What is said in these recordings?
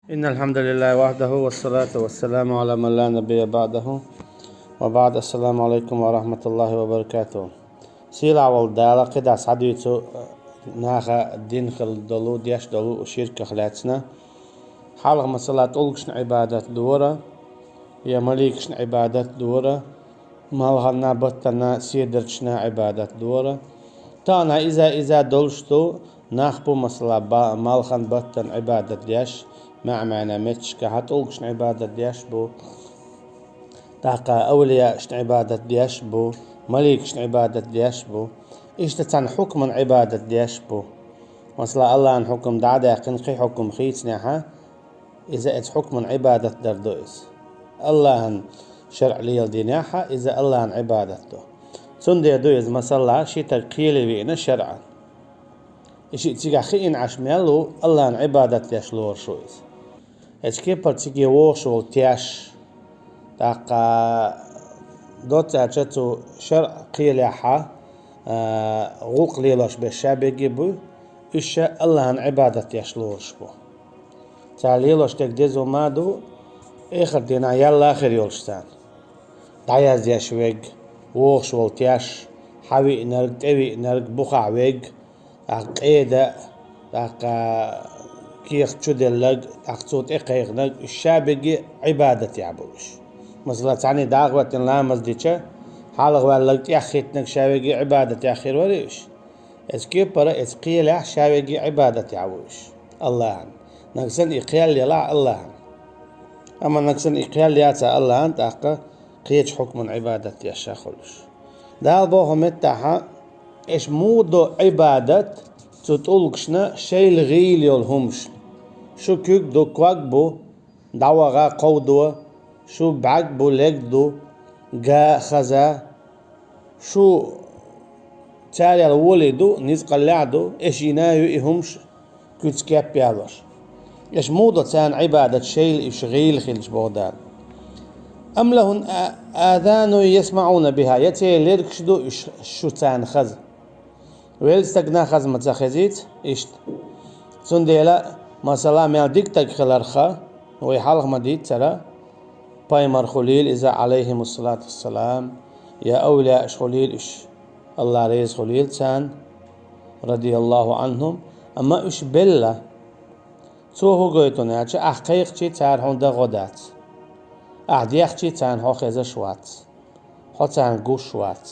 إن الحمد لله وحده والصلاة والسلام على من لا نبي بعده وبعد. السلام عليكم ورحمة الله وبركاته. سيلا والدالة قد سعديتو ناخا الدين خل دلو ديش دلو وشيرك خلاتنا حالغ مسألة أولكشن عبادة دورة يا مليكشن عبادة دورة مالغنا بطنا سيدرشنا عبادة دورة تانا إذا دلشتو ناخبو مسألة مالخن بطن عبادة ديش مع معنى متشكا هتولكشن عبادة ديش بو تاقا أولياء شن عبادة ديش بو مليك شن عبادة ديش بو إشتتان حكم عبادة ديش بو مثلا الله عن حكم دعدا قنقي حكم خيتناها إذا إت حكم عبادة دردوئس الله عن شرع لي الديناها إذا الله عن عبادته سندي دويز مثلا شي تقيلي بينا شرعا إشي تيجا خيين عشميلو الله عن عبادة يشلور شويز إتكيبر تيجي ووشول تياش تاقا دوت أجتو شرع قيليحا غوق ليلوش بالشابي جيبو إشا الله عن عبادة يشلورش بو تعليلوش تقديزو مادو إخر دينا يلا آخر يولشتان دعياز دياش ويق ووش والتياش حوي نرق توي نرق بخع ويق قيدة كيخ تشدلق صوت إقيق نرق الشابي عبادة يعبوش مثلا تعني داغوة لامز ديشا حالغ واللقت يخيتنك شاويقي عبادة يخير وريش اسكيب برا اسقيل شاويقي عبادة يعوش الله عن نقصن إقيال يلا الله عن أما نقصن إقيال ياتا الله عن تاقا قيج حكم عبادة يشاخلش دال بوهم التاحا إش مودو عبادة تتولكشنا شي الغيل يولهمش شو كيك دو كواكبو دعوغا قودو شو بعقبو لقدو جا خزا شو تالي الولدو نزق اللعدو إيش ينايو إيهمش كنت كيب يالوش إيش موضة تان عبادة شيء إشغيل خلش بغداد أم لهن آذان يسمعون بها يتي ليركشدو شو تان خز ويلستقنا خز متخزيت إشت سنديلا مثلا مال ديكتك خلرخا ويحالغ مديد ترى بايمر خليل إذا عليهم الصلاة والسلام يا أولياء خليل إش الله ريز خليل تان رضي الله عنهم أما إش بلا توهو قويتون يعني أحقيق چي تار هوندا غدات أحديخ چي تان هو خيزة شوات هو تان قو شوات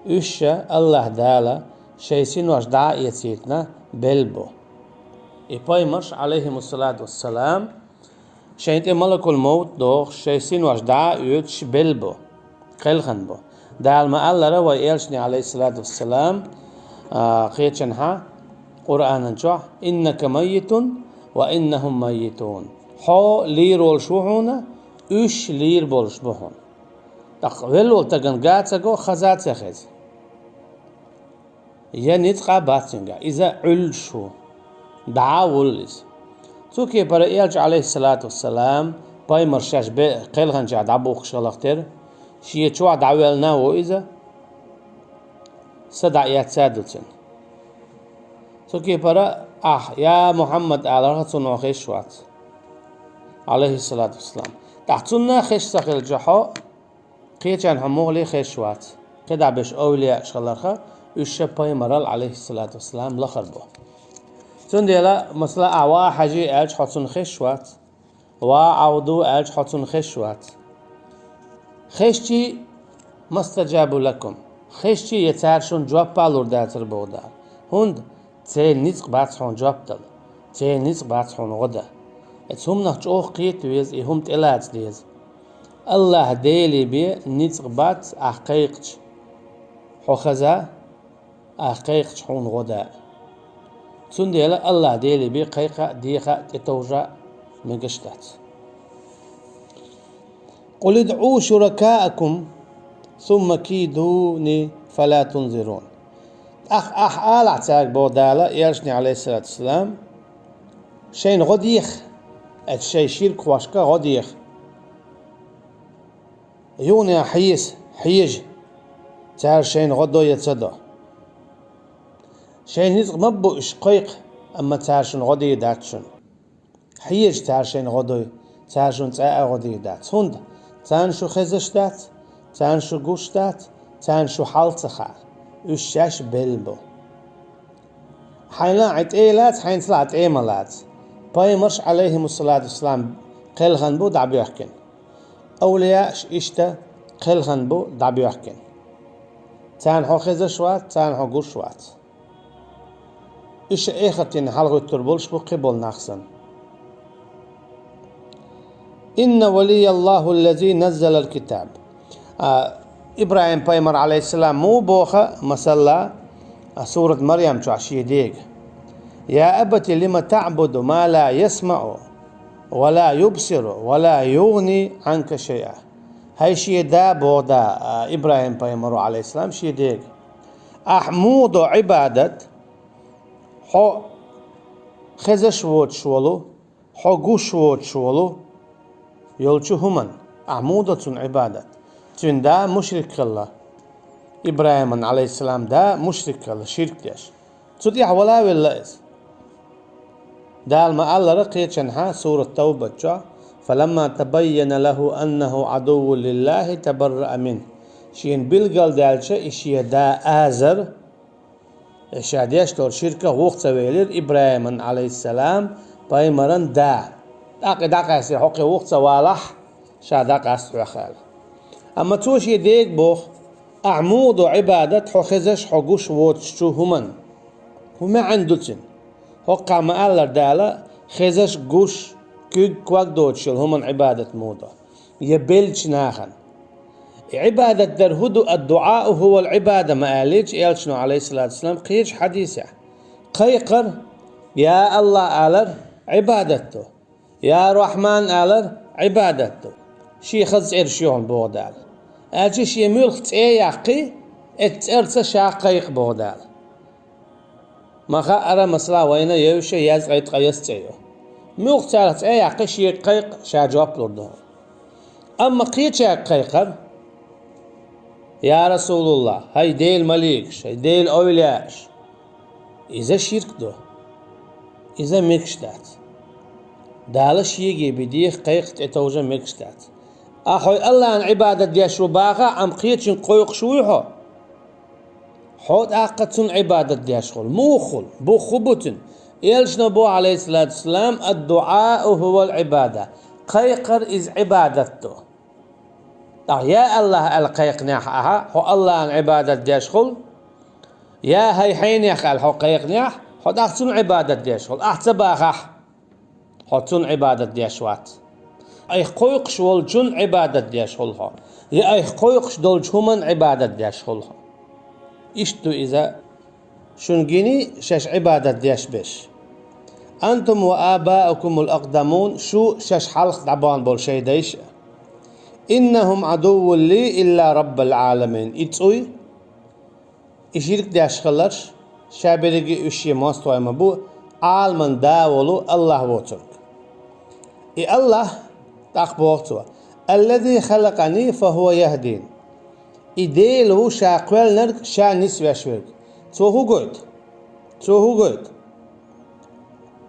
إش الله دالا شيسين واش دعا يتيتنا بلبو بايمرش عليهم الصلاة والسلام شينت ملك الموت دوغ شيسين واش دعا يوتش بلبو قلخن بو دال ما الله روى إلشني عليه الصلاة والسلام قيتشنها قرآن جوح إنك ميت وإنهم ميتون حو لير والشوحونا إش لير بولشبهون تقبلوا تقن قاتسقو خزات يخز ينتقى باتنقى إذا علشو دعاولس توكي برا إيالج عليه الصلاة والسلام باي مرشاش قيلغن جاد عبوخ شلختر شيء شو دعوالنا وإذا صدع يتسادلتن توكي برا يا محمد على رهتون وخيشوات عليه الصلاة والسلام تحتنا خيش سخيل جحو قيتشان هموغلي خيشوات كدا بش أولياء شلرخا إشا باي مرال عليه الصلاة والسلام لخربو تنديلا مثلا أعوا حاجي ألج حطون خشوات وعودو ألج حطون خشوات خشتي ما استجابوا لكم خشتي يتارشون جواب بالور داتر بودار هند تيل نيتق باتحون جواب دل تيل نيتق باتحون غدا اتهم نحج اوه قيت ويز اهم تلات ديز الله ديلي بي نيتق بات احقيقج حخزا احقيقج حون غدا سنديلا الله ديلي بي قيقة ديخة تتوجع مقشتات قل ادعوا شركاءكم ثم كيدوني فلا تنظرون آل اعتاق بودالا يرشني عليه الصلاة والسلام شين غديخ الشي شيرك واشكا غديخ يوني حيج تار شين غدو يتصدو شين نزق مبو إش قيق أما تارشن غدي داتشن حيج تارشين غدوي تارشون تاع غدي دات هند تان شو خزشتات تان شو قشتات تان شو حالتخار الشاش بلبو حيلا عتيلات حين طلعت ايمالات باي مرش عليهم الصلاة والسلام قلغن بو دعبي يحكن أولياء إشتا قلغن بو دعبي يحكن تان حو خزشوات تان حو قشوات إيش إيختين حلغو التربولش بو قبول ناخسن إن ولي الله الذي نزل الكتاب إبراهيم بايمر عليه السلام مو بوخة مسلا سورة مريم تعشي ديك يا أبت لما تعبد ما لا يسمع ولا يبصر ولا يغني عنك شيئا هاي شي دا بودا إبراهيم بايمر عليه السلام شي ديك أحمود عبادة حو خزش ووت شولو حو قوش ووت شولو يولشو همن أحمودة عبادة تون دا مشرك الله إبراهيم عليه السلام دا مشرك الله شرك ديش توديح ولا ولا إز دا ما الله رقيت شنها سورة توبة جا فلما تبين له أنه عدو لله تبرأ منه شين بلقل دالشا إشي دا آزر إشي ديش تور شركة وقت سويلر إبراهيم عليه السلام بايمران دا داقي يسي حقي وقت سوالح شا داقي أسرع خال أما توش يديك بوخ أعمود عبادة حو خزش حو قوش ووتشو همن وما عندوتين حو قام ألر دالا خزش قوش كيك كواك دوتشل همن عبادة مودا يبلش ناخن عبادة در هدو الدعاء هو العبادة ما قاليش إيالشنو عليه الصلاة والسلام قيش حديثة قيقر يا الله ألر عبادته يا رحمن ألر عبادته شي خز إرشيون بودال أجي شي ملخ تأيقي اتأرس شاقيق بودال ما خا أرى مسلا وين يوشي يزغي تقيس تأيو ملخ تأيقي شي قيق شاجواب لردهم أما قيت شاقيقر يا رسول الله هاي ديل مليكش هاي ديل أولياش إذا شرك دو إذا مكشتات دالش يجي بديخ قيق تأتوجه مكشتات أخوي الله عن عبادة ديشو باغا أم قيتشن قيق شويحو حود أقتن عبادة ديشخل موخل بوخبوتن يلش نبو عليه الصلاة والسلام الدعاء هو العبادة قيقر إز عبادته يا الله القيق ناحها هو الله عن عبادة ديشخل يا هاي حين يخال هو قيق ناح حود أقتن عبادة ديشخل أحتباخح حتون عبادة ديشوات أي قيقش والجن عبادة ديشخلها يا أي قيقش دولجهمن عبادة ديشخلها إشتو إذا شنجيني شش عبادة ديش بش أنتم وآباؤكم الأقدمون شو شش حلق دعبان بول شي ديش إنهم عدو لي إلا رب العالمين إتسوي إشيرك ديشخلرش شابريجي إشي ماستوى مبو عالمن داولو الله وترك إي الله تقبوغتوا الذي خلقني فهو يهدين إديلو شاقوال نرك شا نسوى شوك توهو قويت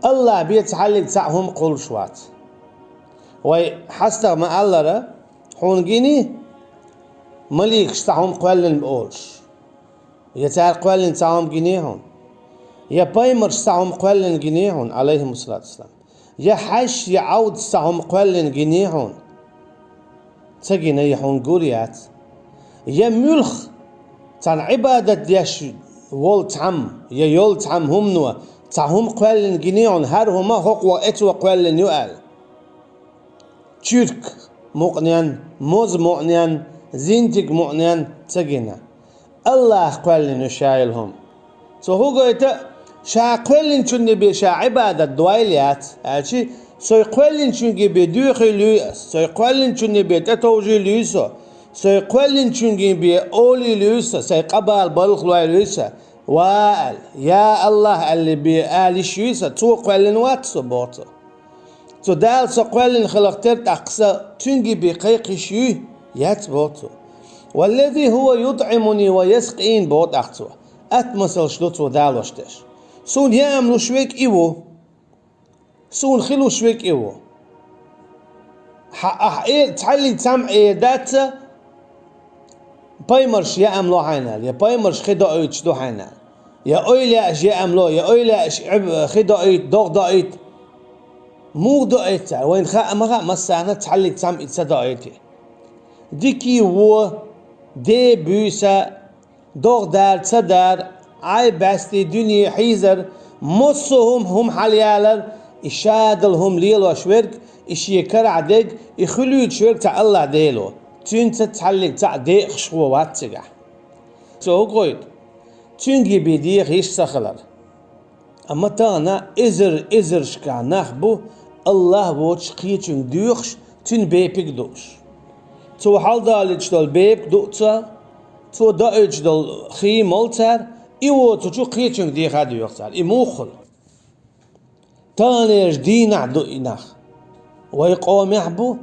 الله بيتحلق تعهم قول شوات وحستغ ما الله را حونجيني مليكش تعهم قوالن بقولش يتعال قوالن تعهم جنيهون يا بايمر ساهم قوالن جنيهون عليهم الصلاة والسلام يا حش يعود ساهم قوالن جنيهون تجينا يحون قوريات يا ملخ تان عبادة ديش ولت عم يا يولت عم هم نوا تاهم قوالن جنيهون هر هما هقوة اتوا قوالن يؤال تشيرك مقنيان موز مقنيان زينتك مقنيان تجينا الله قوالن يشايلهم هو قلت شا قولين شنو بي شا عبادة دويليات هالشي سو قولين شنو بي دوخي لويس سو قولين شنو بي تتوجي لويسو سو قولين شنو بي أولي لويسو سو قبال بلخ لويسو وال يا الله اللي بي آلي شويسو تو قولين واتسو بوتو تو دال سو قولين خلقتر تقصى تنجي بي قيقي شوي يات بوتو والذي هو يطعمني ويسقين بوت أختو ات مثل شلوت ودالوشتش سون يعملوا شويك إيوه سون خلو شويك إيوه تحلي تسمع دات بايمرش يا أملو حينال يا بايمرش خدا أيت دو حينال يا أويلا يا أملو يا أويلا خدا أيت دوغ أيت مو دو أيت وين خا مسانا تحلي تسمع إتسا أيتي ديكي و دي بوسا دوغ دار تصدر عاي باستي دنيا حيزر مصهم هم حليالر إشادلهم ليل وشورك إشي كرعدق يخلو شورك تاع الله ديلو تنت تحلق تاع دي خشوة واتسقع سو قويد تنجي بيدي غيش سخلر أما تانا إزر شكا نخبو الله ووش قيتشن دوخش تن بيبك دوش تو حال دالج دال بيب دوتسا تو دالج دال خي مولتر إيوو تو قيتشن دي خادو يختار إموخل تانيرج دينا دو إناخ ويقوم يحبو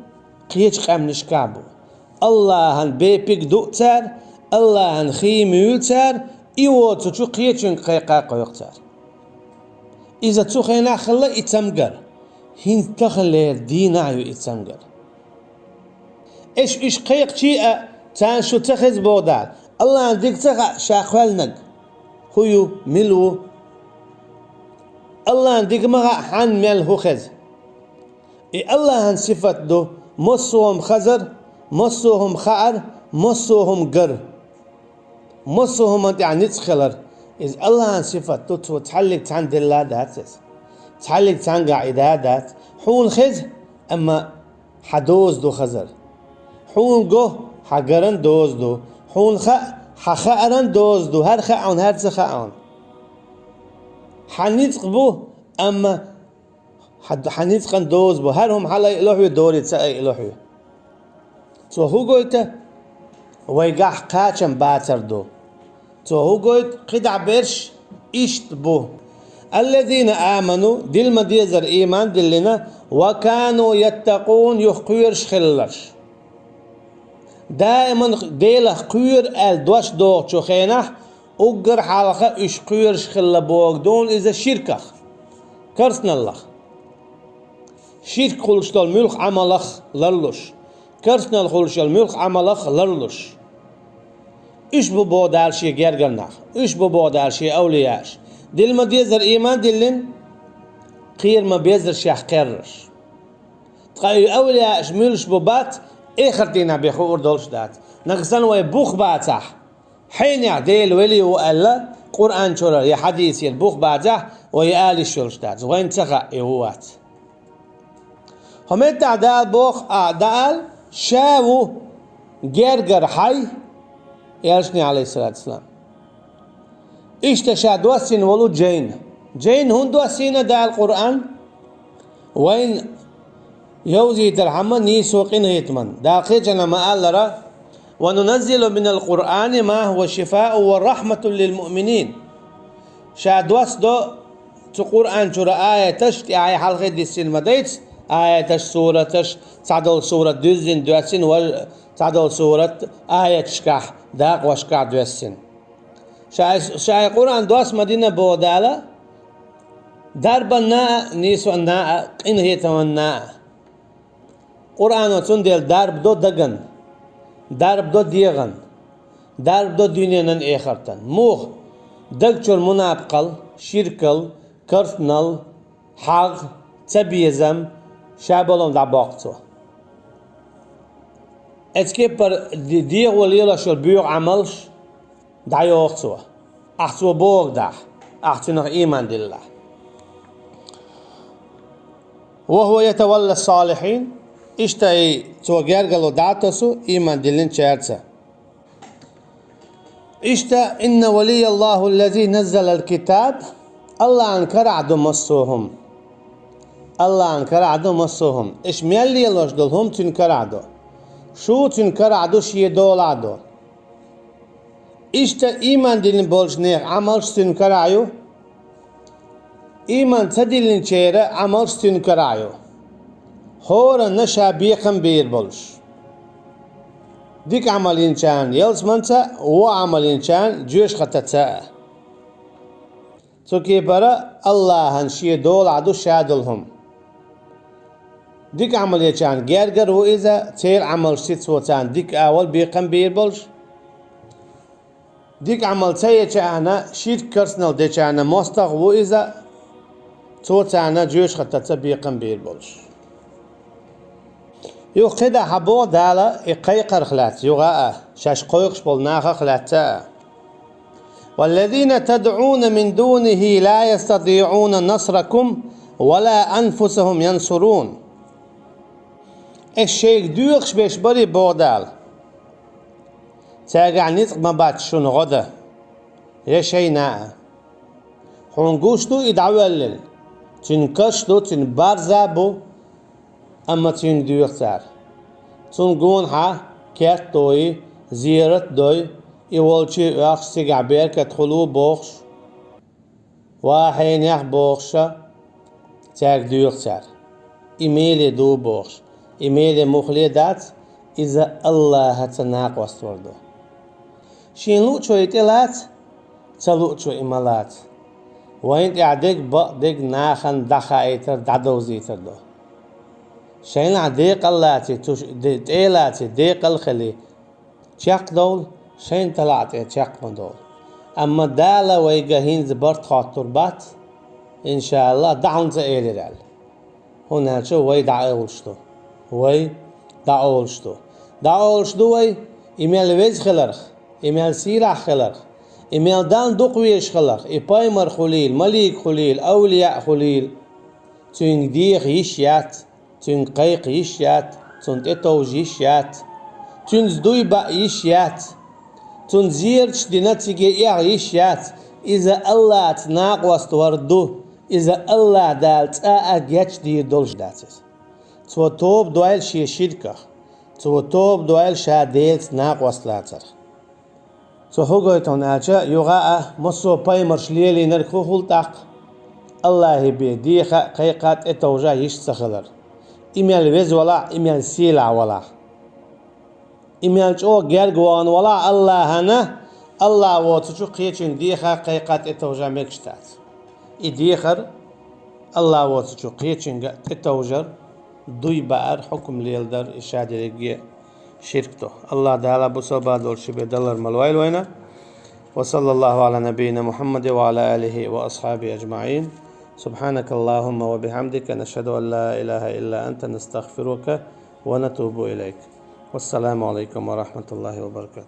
قيتش قامنش كعبو الله هن بيبك دوتر الله هن خي ميولتر إيوو تو قيتشن قيقاق يختار إذا تو خينا خلا إتسمقر هين تخلير دينا يو إتسمقر إيش قيق شيء تان شو تخز بودال الله عندك تخا شاخوالنك هيو ملو الله عندك ما حن مل هو خز الله هن صفة دو مصوهم خزر مصوهم خار مصوهم قر مصوهم أنت يعني تخلر إذ الله هن صفة دو تحلق تان دلادات تحلق تان قاعدات حون خز أما حدوز دو خزر حون جو حقرن دوز دو حون حخأرن دوز دو هر خاون هر خاون حنيتق بو أما حنيتقن دوز بو هر هم حلا إلوحي دوري تسأي إلوحي تو هو قويت ويقاح قاچم باتر دو تو هو قويت قدع برش إشت بو الذين آمنوا دل مديزر إيمان دلنا وكانوا يتقون يخيرش خلرش دائما ديله قير الدوش دوغ شو خينح أقر حلقة إش قيرش خلا بوغ دون إذا شركة كرسنا الله شرك خلش دول ملخ عملخ لرلوش كرسنا الخلش الملخ عملخ لرلوش إش ببو دارشي جرجرناخ إش ببو دارشي أولياش دل ما ديزر إيمان دلن قير ما بيزر شيخ قرش تقايل أولياش ملش ببات إخر دينا بيخور دولش دات نقصان ويبوخ باتح حين يعديل ولي وألا قرآن شرر يا حديث يلبوخ باتح ويآلي شلش دات وين تخا يهوات همت أعدال بوخ أعدال شاو جرجر حي يرشني عليه الصلاة والسلام اشتشا دوسين ولو جين هون دوسين دا القرآن وين يوزي ترحمن نيسوقين هيتمن داقيجنا ما قال لرا وننزل من القرآن ما هو شفاء ورحمة للمؤمنين شادوس دو تقرآن شورا آية تشت آية حلقة دي السين مديت آية تش سورة تش تعدل سورة دوزين دوسين تعدل سورة آية تشكح داق وشكح دوسين شاي قرآن دوس مدينة بودالة دربنا نيسونا إن هيتمنا قرآن وتندل درب دو دگن درب دو دیغن درب دو دنیانن ایخرتن موخ دگچور منابقل شرکل کرتنل حق تبیزم شابلون دا باقتو اتكي پر ديغ وليلا شو البيوع عملش دا يوقتو احتو بوغ دا احتو نغ ايمان دلله وهو يتولى الصالحين اشتاي تو جرجلو داتسو إيمان دلين شارتسا اشتا إن ولي الله الذي نزل الكتاب الله أنكر عدو مصوهم الله أنكر عدو مصوهم إش ميالي الله دولهم تنكر عدو شو تنكر عدو شي دول عدو اشتا إيمان دلين بولش نيخ عملش تنكر عيو إيمان تدلين شيرا عملش تنكر عيو هورا نشا بيقم بير بولش ديك عملين كان يلس منتا وعملين كان جيش خطتا تو كي برا الله هنشي دول عدو شادلهم ديك عمل يچان گرگر و إذا تير عمل شتيت سوتان ديك أول بيقم بيربلش ديك عمل تيچانا شيت كرسنال ديچانا مستغ و إذا توتانا جوش خطتا بيقم بيربلش يو قدا حبو دالا إقايقر خلات يغاء شاش قويقش بولناخ خلاتا والذين تدعون من دونه لا يستطيعون نصركم ولا أنفسهم ينصرون الشيخ دوخش بيش بري بودال تاقع نطق ما باتشون غدا يشينا حنقوشتو إدعوالل تنكشتو تنبارزابو أما تندوخسار تنقون ها كاتوي زيارت دوي يولشي واخش سيقعبير كتخلو بوخش واحين يخ بوخشا تاق دوخسار إيميلي دو بوخش إيميلي مخلي دات إذا الله هتناق وستوردو شين لوچو يتلات تلوچو إمالات وين تعديك بقدك ناخن دخا ايتر دعدوزيتر دو شين عديق اللاتي تيلاتي ديق الخلي تشاق دول شين طلعتي تشاق من دول أما دالا ويقهين زبرت خاطر بات إن شاء الله دعون زئيلي رال هنا شو وي دعولشتو وي دعولشتو وي إميال ويز خلرخ إميال سيرح خلرخ إميال دان دوقويش خلرخ إبايمر خليل مليك خليل أولياء خليل تون ديخ يشيات تون قيق يشيات تون تتوج يشيات تون زدوي بق يشيات تون زيرش ديناتيجي يشيات إذا الله تناق واستوردو إذا الله دالت أجيتش دي دولش داتس تو توب دوائل شي شركة تو توب دوائل شاديلت ناق واستلاتر تو هوغويتون آجا يغاء مصو بايمرش ليلي نركو خلطاق الله بيديخ قيقات اتوجا يشتخلر إميال ويز ولا إميال سيلع ولا إميال جو جرغوان ولا الله هنا الله واتشو قيچن ديخا قيقات اتوجا مكشتات إديخر الله واتشو قيچن اتوجر دوي بار حكم ليلدر إشاد لقي شركته الله تعالى بصبا دول شبه دلر ملويل وينا وصلى الله على نبينا محمد وعلى آله وأصحابه أجمعين سبحانك اللهم وبحمدك نشهد أن لا إله إلا أنت نستغفرك ونتوب إليك والسلام عليكم ورحمة الله وبركاته.